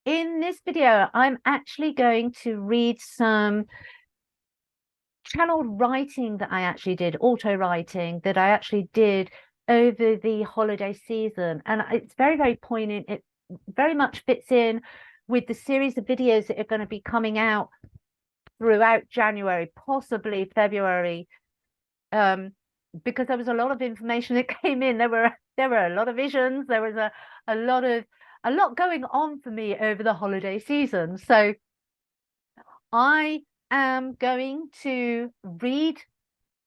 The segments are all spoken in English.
In this video, I'm actually going to read some channeled writing that I actually did, auto writing that I actually did over the holiday season. And it's very, very poignant. It very much fits in with the series of videos that are going to be coming out throughout January, possibly February, because there was a lot of information that came in. There were a lot of visions. There was a lot of a lot going on for me over the holiday season. So I am going to read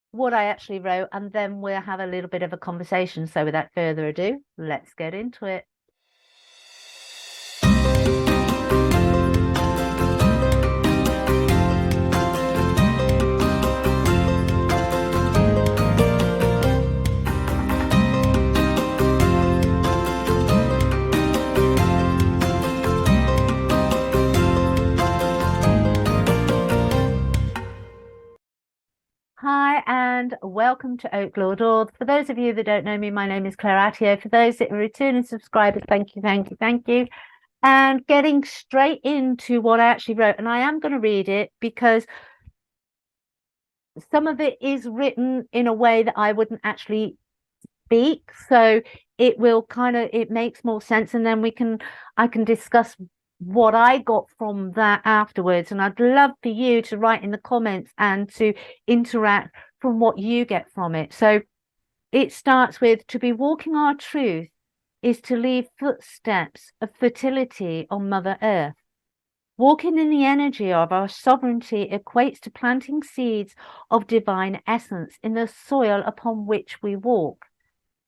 what I actually wrote, and then we'll have a little bit of a conversation. So without further ado, let's get into it. Hi, and welcome to Oak Lore Duir. For those of you that don't know me, my name is Claire Attio. For those that are returning subscribers, thank you, thank you, thank you. And getting straight into what I actually wrote, and I am going to read it because some of it is written in a way that I wouldn't actually speak, so it makes more sense, and then I can discuss what I got from that afterwards. And I'd love for you to write in the comments and to interact from what you get from it. So it starts with, to be walking our truth is to leave footsteps of fertility on Mother Earth. Walking in the energy of our sovereignty equates to planting seeds of divine essence in the soil upon which we walk,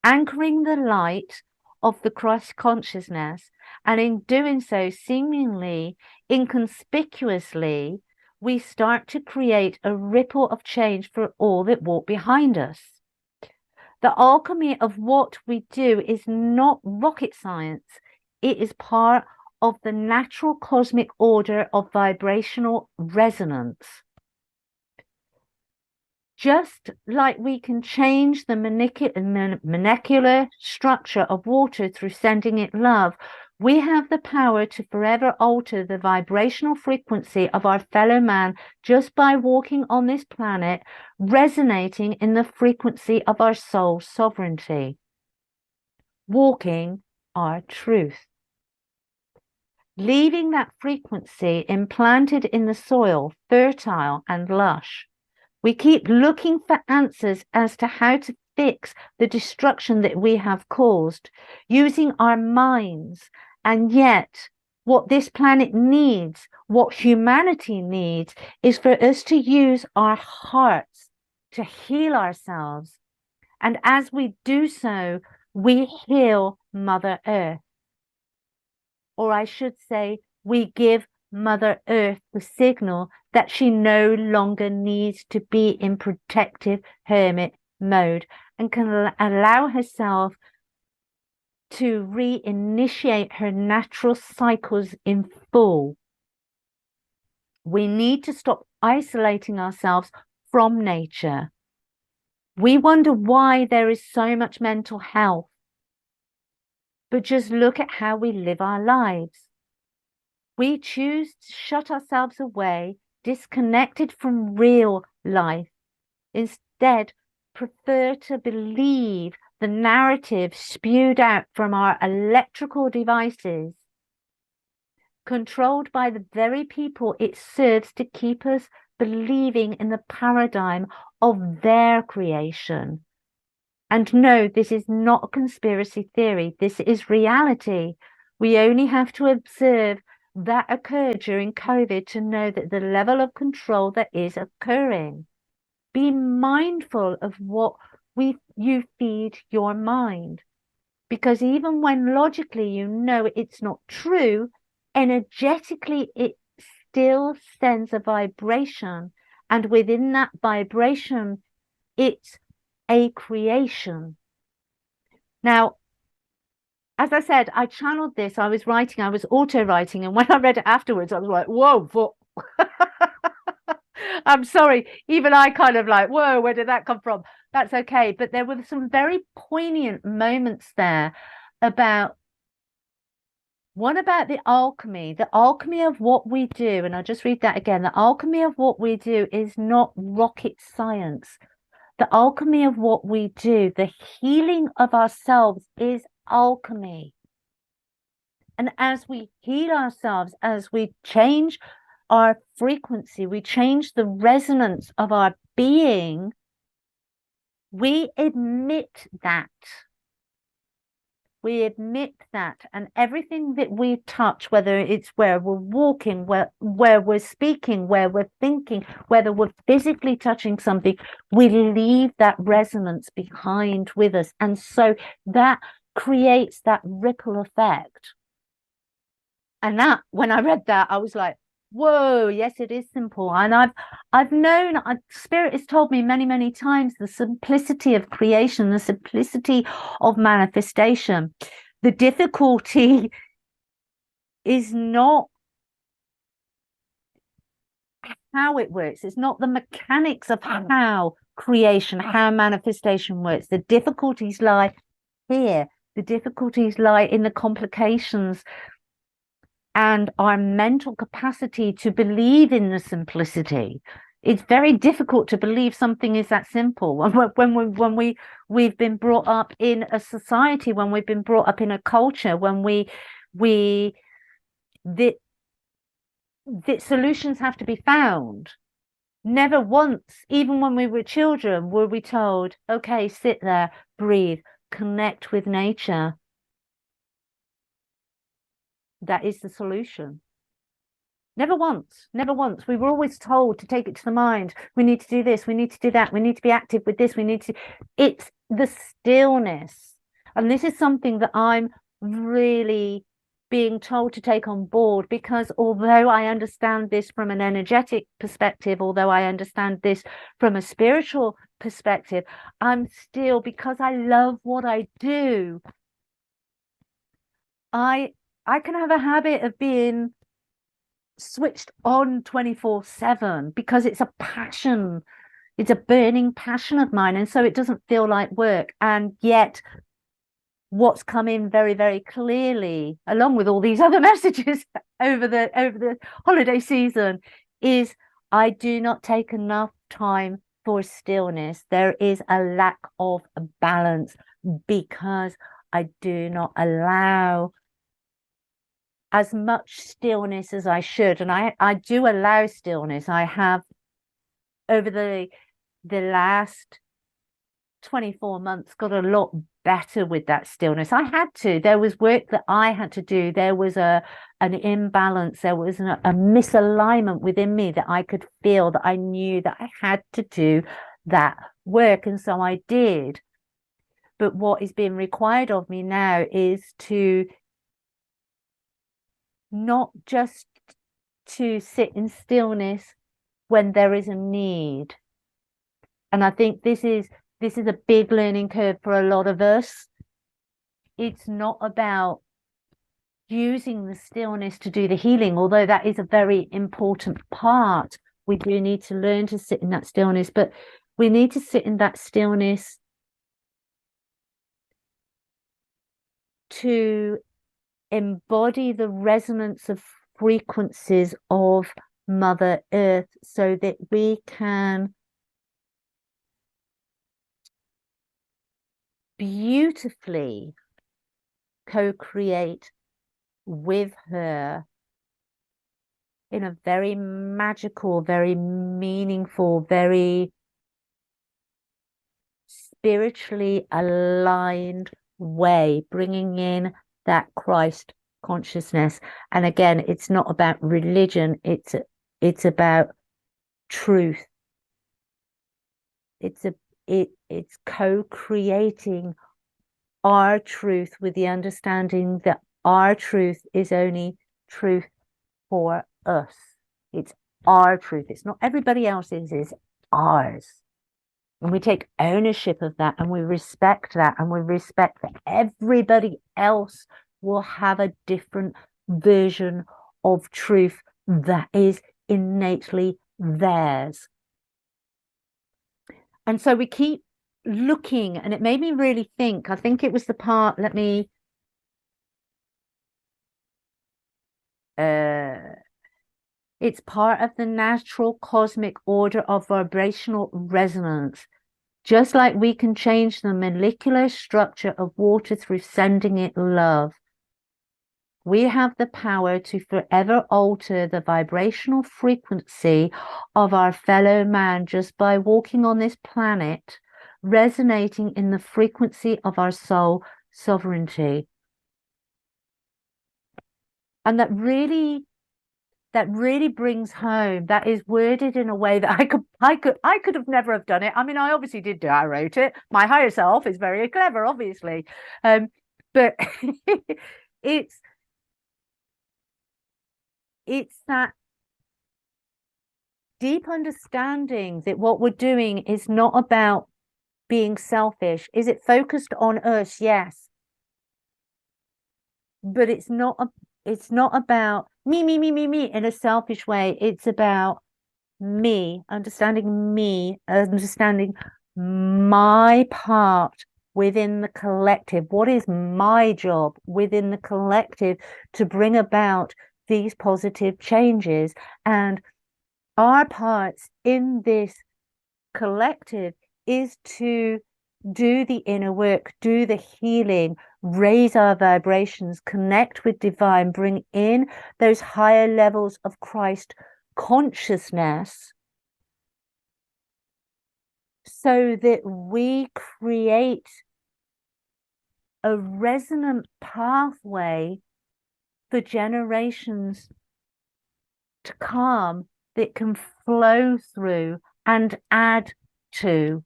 anchoring the light of the Christ consciousness, and in doing so, seemingly inconspicuously, we start to create a ripple of change for all that walk behind us. The alchemy of what we do is not rocket science. It is part of the natural cosmic order of vibrational resonance. Just like we can change the molecular structure of water through sending it love, we have the power to forever alter the vibrational frequency of our fellow man just by walking on this planet, resonating in the frequency of our soul sovereignty, walking our truth. Leaving that frequency implanted in the soil, fertile and lush. We keep looking for answers as to how to fix the destruction that we have caused, using our minds. And yet, what this planet needs, what humanity needs, is for us to use our hearts to heal ourselves. And as we do so, we heal Mother Earth. Or I should say, we give Mother Earth the signal that she no longer needs to be in protective hermit mode and can allow herself to reinitiate her natural cycles in full. We need to stop isolating ourselves from nature. We wonder why there is so much mental health, but just look at how we live our lives. We choose to shut ourselves away, disconnected from real life. Instead, prefer to believe the narrative spewed out from our electrical devices, controlled by the very people it serves to keep us believing in the paradigm of their creation. And no, this is not a conspiracy theory. This is reality. We only have to observe that occurred during COVID to know that the level of control that is occurring. Be mindful of what you feed your mind, because even when logically you know it's not true, energetically it still sends a vibration, and within that vibration, it's a creation. Now, as I said, I channeled this. I was auto writing, and when I read it afterwards, I was like, whoa, I'm sorry. Even I kind of like, whoa, where did that come from? That's okay. But there were some very poignant moments there about What about the alchemy? The alchemy of what we do, and I'll just read that again. The alchemy of what we do is not rocket science. The alchemy of what we do, the healing of ourselves is alchemy. And as we heal ourselves, as we change our frequency, we change the resonance of our being, we admit that. We admit that, and everything that we touch, whether it's where we're walking, where we're speaking, where we're thinking, whether we're physically touching something, we leave that resonance behind with us. And so that creates that ripple effect. And that, when I read that, I was like, whoa, yes, it is simple. And I've known, Spirit has told me many, many times the simplicity of creation, the simplicity of manifestation. The difficulty is not how it works. It's not the mechanics of how creation, how manifestation works. The difficulties lie here. The difficulties lie in the complications and our mental capacity to believe in the simplicity. It's very difficult to believe something is that simple we've been brought up in a society, when we've been brought up in a culture, when we the solutions have to be found. Never once, even when we were children, were we told, okay, sit there, breathe, connect with nature. That is the solution. Never once, never once. We were always told to take it to the mind. We need to do this. We need to do that. We need to be active with this. We need to. It's the stillness. And this is something that I'm really being told to take on board, because although I understand this from an energetic perspective, although I understand this from a spiritual perspective, I'm still, because I love what I do, I can have a habit of being switched on 24/7 because it's a passion. It's a burning passion of mine. And so it doesn't feel like work. And yet what's come in very, very clearly, along with all these other messages over the holiday season, is I do not take enough time for stillness. There is a lack of balance because I do not allow as much stillness as I should. And I do allow stillness. I have, over the last 24 months, got a lot better with that stillness. I had to. There was work that I had to do. There was an imbalance. There was a misalignment within me that I could feel, that I knew that I had to do that work. And so I did. But what is being required of me now is to not just to sit in stillness when there is a need. And I think this is a big learning curve for a lot of us. It's not about using the stillness to do the healing, although that is a very important part. We do need to learn to sit in that stillness, but we need to sit in that stillness to embody the resonance of frequencies of Mother Earth, so that we can beautifully co-create with her in a very magical, very meaningful, very spiritually aligned way, bringing in that Christ consciousness. And again, it's not about religion, it's about truth. It's co-creating our truth with the understanding that our truth is only truth for us. It's our truth. It's not everybody else's, it's ours. And we take ownership of that, and we respect that, and we respect that everybody else will have a different version of truth that is innately theirs. And so we keep looking, and it made me really think. I think it was the part, let me It's part of the natural cosmic order of vibrational resonance. Just like we can change the molecular structure of water through sending it love, we have the power to forever alter the vibrational frequency of our fellow man just by walking on this planet, resonating in the frequency of our soul sovereignty. And that really brings home, that is worded in a way that I could have never have done it. I mean, I obviously did do it. I wrote it. My higher self is very clever, obviously. But it's that deep understanding that what we're doing is not about being selfish. Is it focused on us? Yes. But it's not about me in a selfish way. It's about me, understanding my part within the collective. What is my job within the collective to bring about these positive changes? And our parts in this collective is to do the inner work, do the healing, raise our vibrations, connect with divine, bring in those higher levels of Christ consciousness so that we create a resonant pathway for generations to come that can flow through and add to,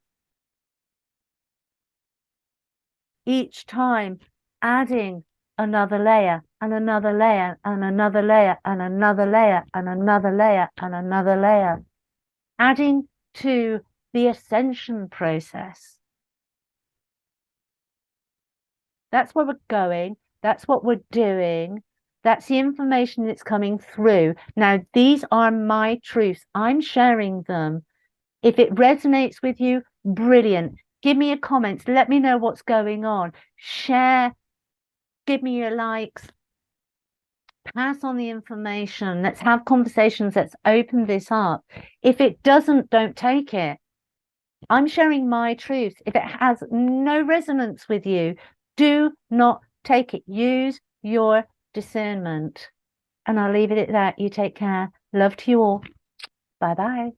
each time adding another layer and another layer and another layer and another layer and another layer and another layer, adding to the ascension process. That's where we're going. That's what we're doing. That's the information that's coming through. Now, these are my truths. I'm sharing them. If it resonates with you, brilliant. Give me a comment. Let me know what's going on. Share. Give me your likes. Pass on the information. Let's have conversations. Let's open this up. If it doesn't, don't take it. I'm sharing my truth. If it has no resonance with you, do not take it. Use your discernment. And I'll leave it at that. You take care. Love to you all. Bye bye.